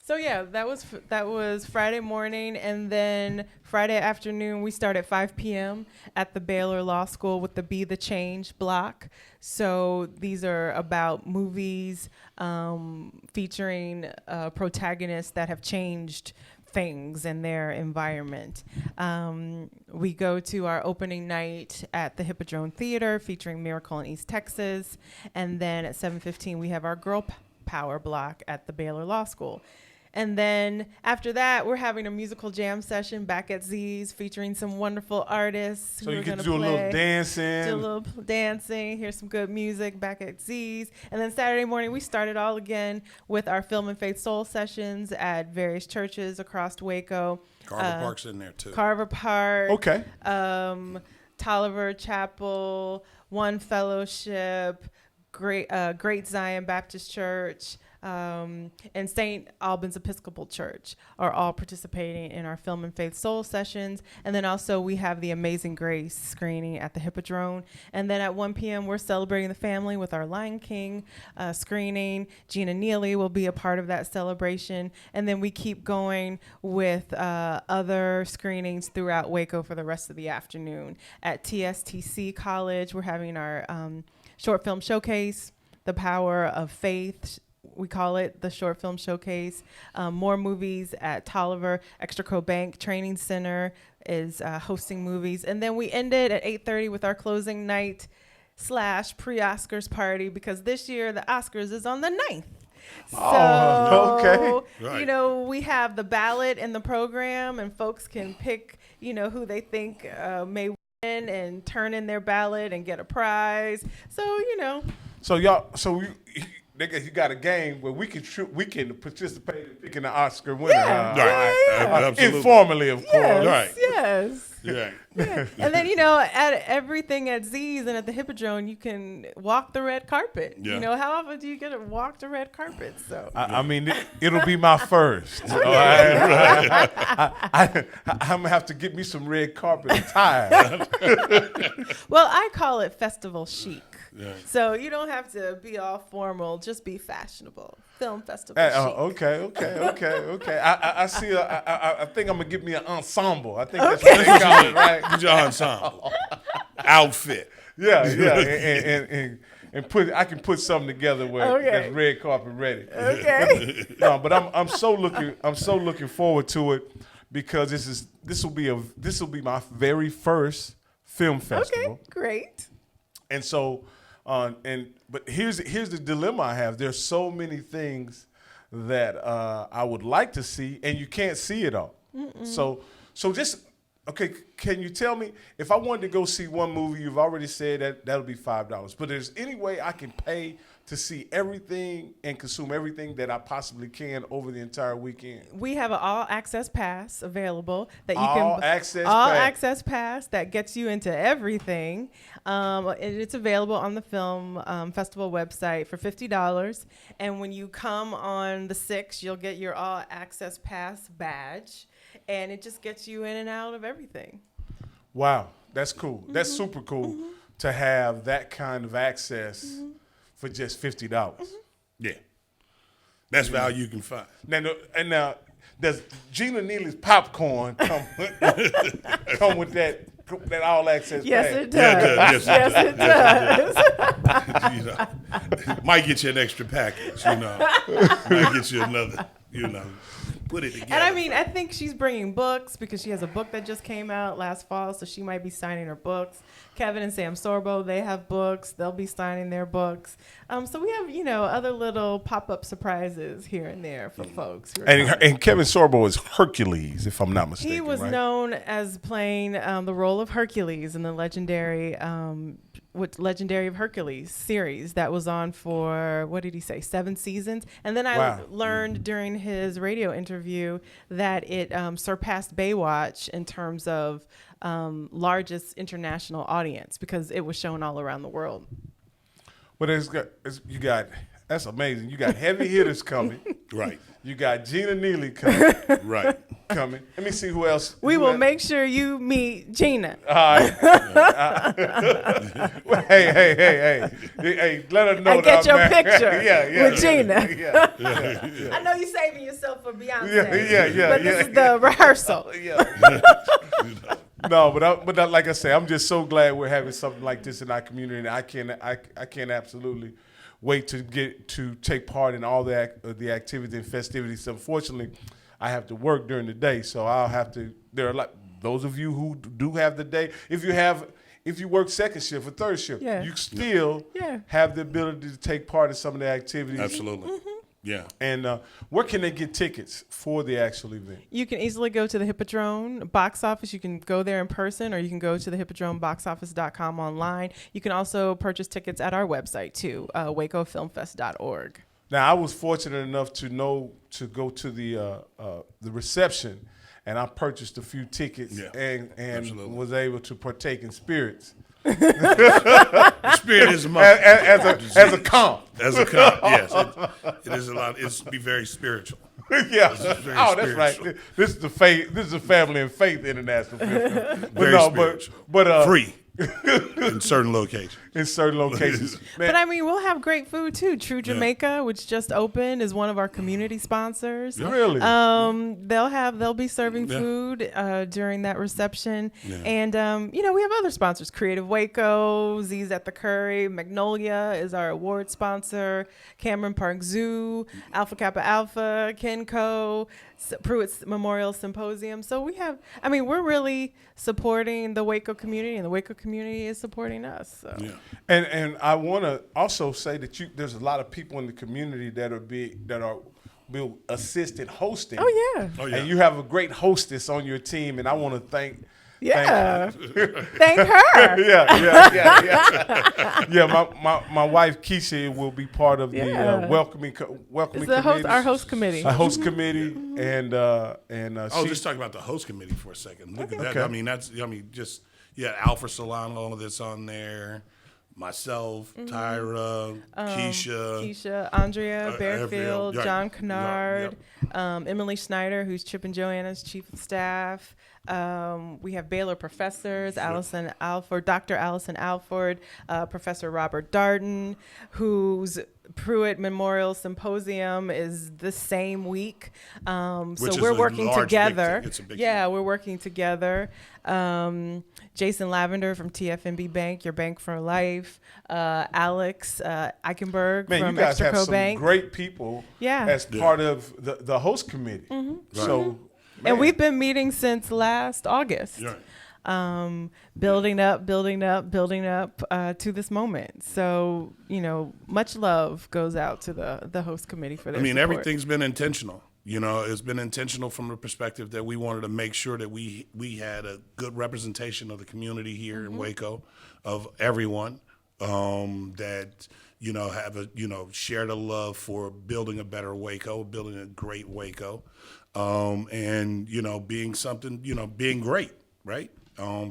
So yeah, that was Friday morning, and then Friday afternoon we start at 5 p.m. at the Baylor Law School with the Be the Change block. So these are about movies featuring protagonists that have changed things in their environment. We go to our opening night at the Hippodrome Theater featuring Miracle in East Texas, and then at 7:15 we have our Girl Power block at the Baylor Law School. And then after that, we're having a musical jam session back at Z's featuring some wonderful artists. so who you are can gonna do a play, little dancing. do a little dancing, hear some good music back at Z's. And then Saturday morning, we started all again with our Film and Faith Soul sessions at various churches across Waco. Carver Park's in there, too. Carver Park. Okay. Tolliver Chapel, One Fellowship, Great Zion Baptist Church, and St. Albans Episcopal Church are all participating in our Film and Faith Soul sessions. And then also we have the Amazing Grace screening at the Hippodrome. And then at 1 p.m. we're celebrating the family with our Lion King screening. Gina Neely will be a part of that celebration. And then we keep going with other screenings throughout Waco for the rest of the afternoon. At TSTC College, we're having our short film showcase, The Power of Faith. We call it the short film showcase. More movies at Tolliver. Extra Co Bank Training Center is hosting movies. And then we ended at 8:30 with our closing night / pre-Oscars party, because this year the Oscars is on the 9th. So, okay. Right. you know, we have the ballot in the program, and folks can pick, you know, who they think may win and turn in their ballot and get a prize. So, you know. So you got a game where we can participate in picking the Oscar winner. Absolutely. Informally, of course. Right. Yes. Yeah. Yeah. And then, you know, at everything at Z's and at the Hippodrome, you can walk the red carpet. Yeah. You know, how often do you get to walk the red carpet? So I mean, it'll be my first. So I'm gonna have to get me some red carpet attire. well, I call it festival chic. Yeah. So you don't have to be all formal, just be fashionable. Film festival chic. Okay. I see. I think I'm gonna get me an ensemble. I think that's what they call it, right? Get your ensemble. Outfit. Yeah, and I can put something together where that's red carpet ready. Okay. No, but I'm so looking forward to it, because this will be my very first film festival. Okay, great. And so, but here's the dilemma I have. There's so many things that I would like to see, and you can't see it all. So just okay. Can you tell me if I wanted to go see one movie? You've already said that'll be $5. But there's any way I can pay to see everything and consume everything that I possibly can over the entire weekend? We have an all access pass available that you All can access pass that gets you into everything. It's available on the film festival website for $50. And when you come on the 6th, you'll get your all access pass badge, and it just gets you in and out of everything. Wow, that's cool. That's super cool to have that kind of access for just $50. Yeah. That's value you can find. Now, does Gina Neely's popcorn come with that all access? Yes, pass? it does. Yes, it does. Might get you an extra package, Might get you another, put it together. And I mean, I think she's bringing books because she has a book that just came out last fall, so she might be signing her books. Kevin and Sam Sorbo, they have books. They'll be signing their books. So we have, other little pop-up surprises here and there for folks. And Kevin Sorbo is Hercules, if I'm not mistaken. He was known as playing the role of Hercules in the legendary of Hercules series that was on for, what did he say, 7 seasons? And then I learned during his radio interview that it surpassed Baywatch in terms of largest international audience because it was shown all around the world. But that's amazing. You got heavy hitters coming. Right. You got Gina Neely coming. Right. Coming. Let me see who else. We will make sure you meet Gina. All right. Hey, let her know I get that your picture with Gina. Yeah. I know you're saving yourself for Beyonce. Yeah. But this is the rehearsal. No, but like I say, I'm just so glad we're having something like this in our community. And I can't absolutely wait to take part in all the activities and festivities. Unfortunately, I have to work during the day, so I'll have to. There are those of you who do have the day. If you work second shift or third shift, you still have the ability to take part in some of the activities. Absolutely. Yeah. And where can they get tickets for the actual event? You can easily go to the Hippodrome box office. You can go there in person, or you can go to the hippodromeboxoffice.com online. You can also purchase tickets at our website, too, wacofilmfest.org. Now, I was fortunate enough to go to the reception, and I purchased a few tickets and was able to partake in spirits. Spirit is as a comp. As a comp, yes. It is a lot. It's be very spiritual. Yeah. That's right. This is the faith. This is the Family and Faith International. Very spiritual. But free in certain locations. But I mean, we'll have great food too. True Jamaica, which just opened, is one of our community sponsors. Yeah. Really? They'll be serving food during that reception, and we have other sponsors: Creative Waco, Z's at the Curry, Magnolia is our award sponsor, Cameron Park Zoo, Alpha Kappa Alpha, Kenco, Pruitt's Memorial Symposium. So we're really supporting the Waco community, and the Waco community is supporting us. So. Yeah. And I want to also say that there's a lot of people in the community that will assist in hosting. Oh yeah. And you have a great hostess on your team, and I want to thank her. My wife Keisha will be part of the welcoming committee. Our host committee. And just talk about the host committee for a second. Look at that. Okay. Alfred Solano that's on there. Myself, Tyrha, Keisha, Andrea Bearfield, John Kennard, Emily Schneider, who's Chip and Joanna's chief of staff. We have Baylor professors, Dr. Allison Alford, Professor Robert Darden, whose Pruitt Memorial Symposium is the same week. So we're working together. We're working together. Jason Lavender from TFNB Bank, your bank for life. Alex Eichenberg from you guys Extraco have some Bank. great people as part of the host committee. Mm-hmm. So, and we've been meeting since last August. Right. Building up to this moment. So, much love goes out to the host committee for their support. Everything's been intentional. You know, it's been intentional from the perspective that we wanted to make sure that we had a good representation of the community here in Waco, of everyone that, you know, have a, you know, shared a love for building a better Waco, building a great Waco, and, you know, being something, you know, being great, right?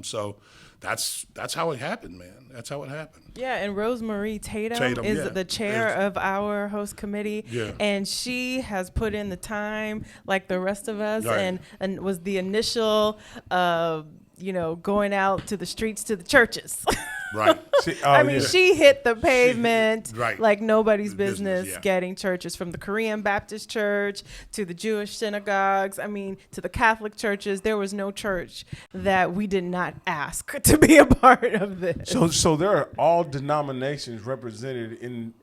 So that's how it happened, man. That's how it happened. Yeah, and Rosemarie Tatum is yeah. the chair of our host committee, Yeah. and she has put in the time like the rest of us, Right. and was the initial, you know, going out to the streets, to the churches. Right. I mean, she hit the pavement right. like nobody's business, yeah. getting churches, from the Korean Baptist Church to the Jewish synagogues. I mean, to the Catholic churches. There was no church that we did not ask to be a part of this. So there are all denominations represented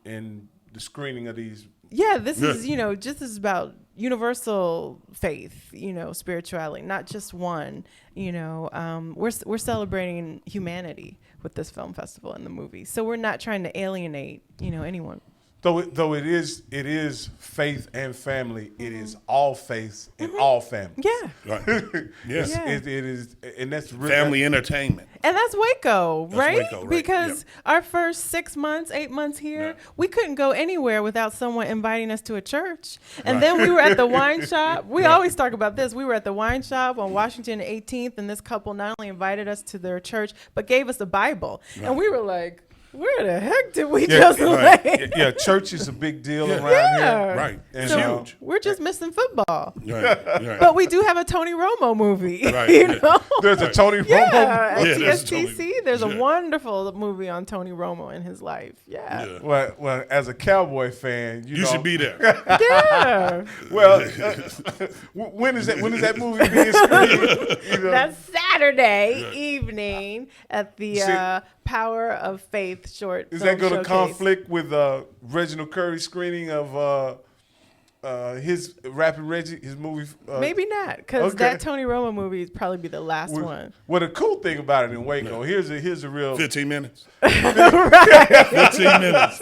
in the screening of these. Yeah, this is, you know, just is about universal faith, you know, spirituality, not just one. You know, we're celebrating humanity with this film festival and the movie, so we're not trying to alienate, you know, anyone. Though it is faith and family. It is all faith and all family. Yeah, Right. Yes. Yeah. It is, and that's really, Family entertainment. and that's Waco, right? Waco, right, Because yep. our first 6 months, 8 months here, Yeah. we couldn't go anywhere without someone inviting us to a church. And Right. then we were at the wine shop. We always talk about this. We were at the wine shop on Washington 18th, and this couple not only invited us to their church, but gave us a Bible. And we were like, where the heck did we just right. land? yeah. Church is a big deal Yeah. around Yeah. here. Right. And, It's So huge. we're just missing football. Right. Right. But we do have a Tony Romo movie. Right, You yeah. know? There's a Tony Yeah, Romo. at Yeah, there's a TSTC, Tony- there's a yeah. wonderful movie on Tony Romo in his life. Yeah. Yeah. Well, as a Cowboy fan, you You know, should be there. Yeah. Well, when is that movie being screened? You know? That's Saturday evening at the See- Power of Faith short Is film that going to showcase. conflict with Reginald Curry's screening of his Rapping Reggie, his movie? Maybe not, because Okay. that Tony Romo movie would probably be the last one. Well, the cool thing about it in Waco, here's a real. 15 minutes. Right. 15 minutes.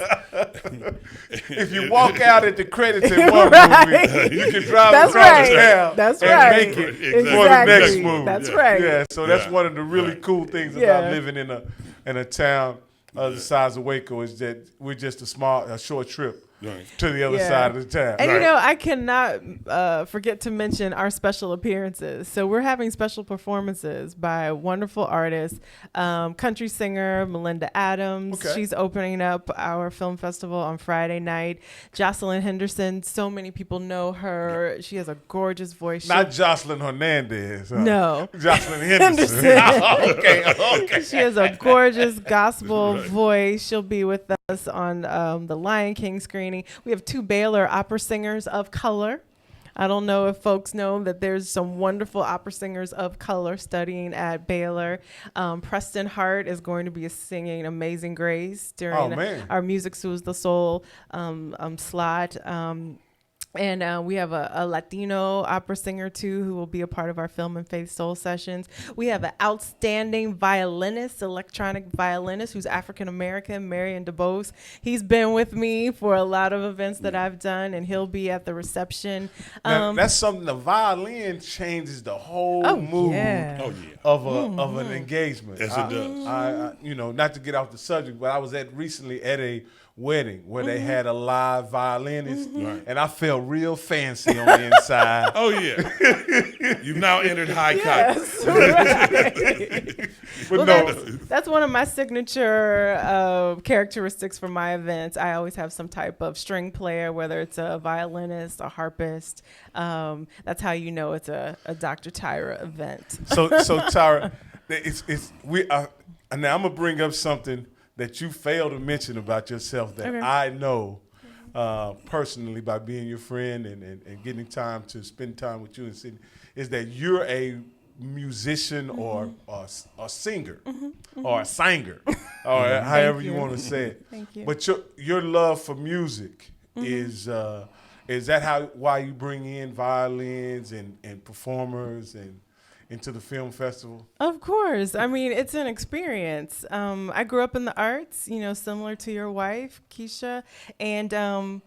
If you walk out at the credits in one Right. movie, you can drive That's across right. town That's and right. make it Exactly. for the next Exactly. movie. That's Yeah. right. Yeah, so that's Yeah. one of the really Right. cool things Yeah. about living in a town the size of Waco is that we're just a short trip Right. to the other Yeah. side of the town. And you Right. know, I cannot forget to mention our special appearances. So we're having special performances by wonderful artists, country singer Melinda Adams. Okay. She's opening up our film festival on Friday night. Jocelyn Henderson, so many people know her. She has a gorgeous voice. Not Jocelyn Hernandez. Huh? No. Jocelyn Henderson. Henderson. okay. She has a gorgeous gospel voice. She'll be with us on the Lion King screening. We have 2 Baylor opera singers of color. I don't know if folks know that there's some wonderful opera singers of color studying at Baylor. Preston Hart is going to be singing Amazing Grace during man. our Music Soothes the Soul slot. And we have a Latino opera singer, too, who will be a part of our Film and Faith Soul sessions. We have an outstanding violinist, electronic violinist, who's African-American, Marion DeBose. He's been with me for a lot of events that I've done, and he'll be at the reception. Now, that's something. The violin changes the whole mood yeah. Oh, yeah. of an engagement. Yes, it does. I, you know, not to get off the subject, but I was recently at a wedding where they had a live violinist, Right. and I felt real fancy on the inside. Oh, yeah. You've now entered high Yes, right. But Well, no, that's one of my signature characteristics for my events. I always have some type of string player, whether it's a violinist, a harpist. That's how you know it's a Dr. Tyrha event. so Tyrha, now I'm gonna bring up something that you failed to mention about yourself that Okay. I know personally by being your friend and getting time to spend time with you in Sidney, is that you're a musician or a singer or a singer or however you you. want to say it. Thank you. But your love for music is that why you bring in violins and performers and into the film festival? Of course. I mean, it's an experience. I grew up in the arts, you know, similar to your wife, Keisha. And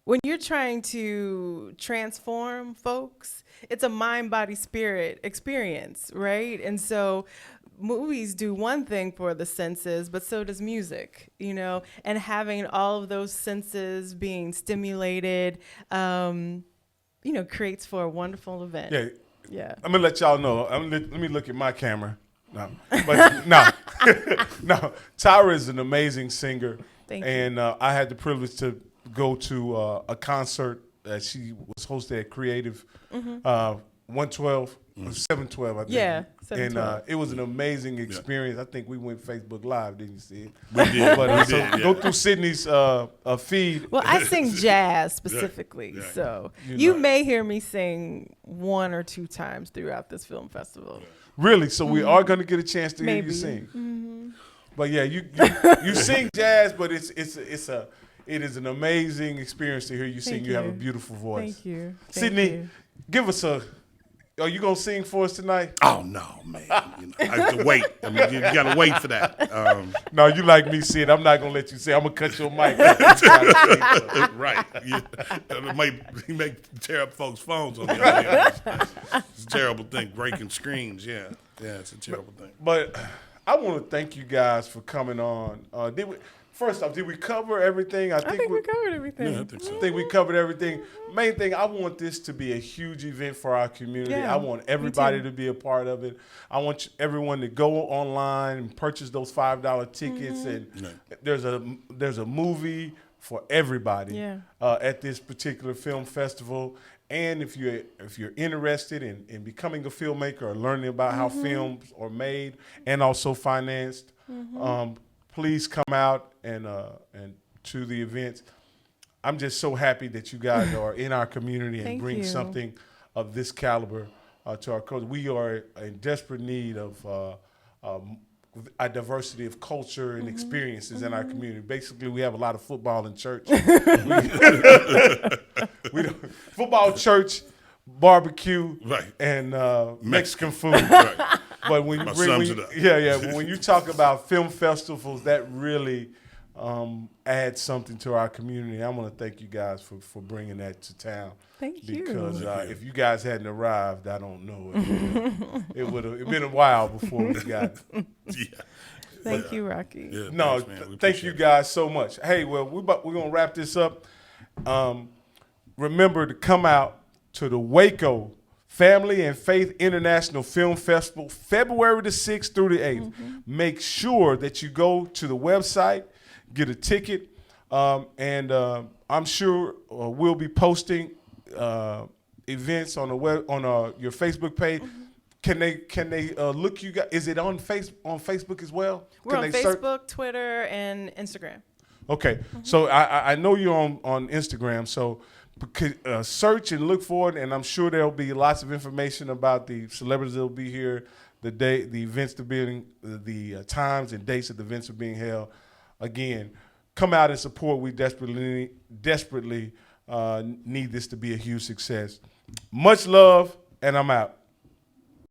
when you're trying to transform folks, it's a mind, body, spirit experience, right? And so movies do one thing for the senses, but so does music, and having all of those senses being stimulated, creates for a wonderful event. Yeah. Yeah. I'm gonna let y'all know. Let me look at my camera. No, but no, no. Tyrha is an amazing singer, Thank you. and I had the privilege to go to a concert that she was hosted at Creative 112, 712, I think. Yeah, and 712. it was an amazing experience. I think we went Facebook Live. Didn't you see it? We did. But We so did, yeah. go through Sidney's feed. Well, I sing jazz specifically, Right. so You you know. may hear me sing 1 or 2 times throughout this film festival. Really? So we are going to get a chance to hear you Maybe. sing. But yeah, you sing jazz, but it is an amazing experience to hear you sing. Thank You have a you. beautiful voice. Thank you. Thank Sidney, you. give us are you going to sing for us tonight? Oh no, man! I have to wait. I mean, you got to wait for that. No, you like me, Sid. I'm not going to let you sing. I'm going to cut your mic. Right? It may tear up folks' phones on the other end. It's a terrible thing. Breaking screens. Yeah, it's a terrible thing. But I want to thank you guys for coming on. First off, did we cover everything? I think we covered everything. Yeah, I think so. I think we covered everything. Main thing, I want this to be a huge event for our community. Yeah, I want everybody too. to be a part of it. I want everyone to go online and purchase those $5 tickets. Mm-hmm. And there's a movie for everybody Yeah. At this particular film festival. And if you're interested in becoming a filmmaker or learning about how films are made and also financed, please come out and to the events. I'm just so happy that you guys are in our community and Thank bring you. something of this caliber to our culture. We are in desperate need of a diversity of culture and experiences in our community. Basically, we have a lot of football and church. Football, church, barbecue, Right. and Mexican food. Right. But when you That bring, sums it up. but when you talk about film festivals, that really adds something to our community. I want to thank you guys for bringing that to town. Thank you. Because if you guys hadn't arrived, I don't know. It would have been a while before we got it. Yeah. Thank you, Rocky. Yeah, No, thanks, man. We thank you appreciate guys so much. Hey, well, we're going to wrap this up. Remember to come out to the Waco Family and Faith International Film Festival, February the 6th through the 8th. Make sure that you go to the website, get a ticket, and I'm sure we'll be posting events on the web on your Facebook page. Can they look you guys? Is it on Facebook as well? We're Can on they search? Facebook, Twitter, and Instagram. Okay, so I know you're on Instagram, so search and look for it, and I'm sure there'll be lots of information about the celebrities that'll be here, the day, the events, the times and dates that the events are being held. Again, come out and support. We desperately need this to be a huge success. Much love, and I'm out.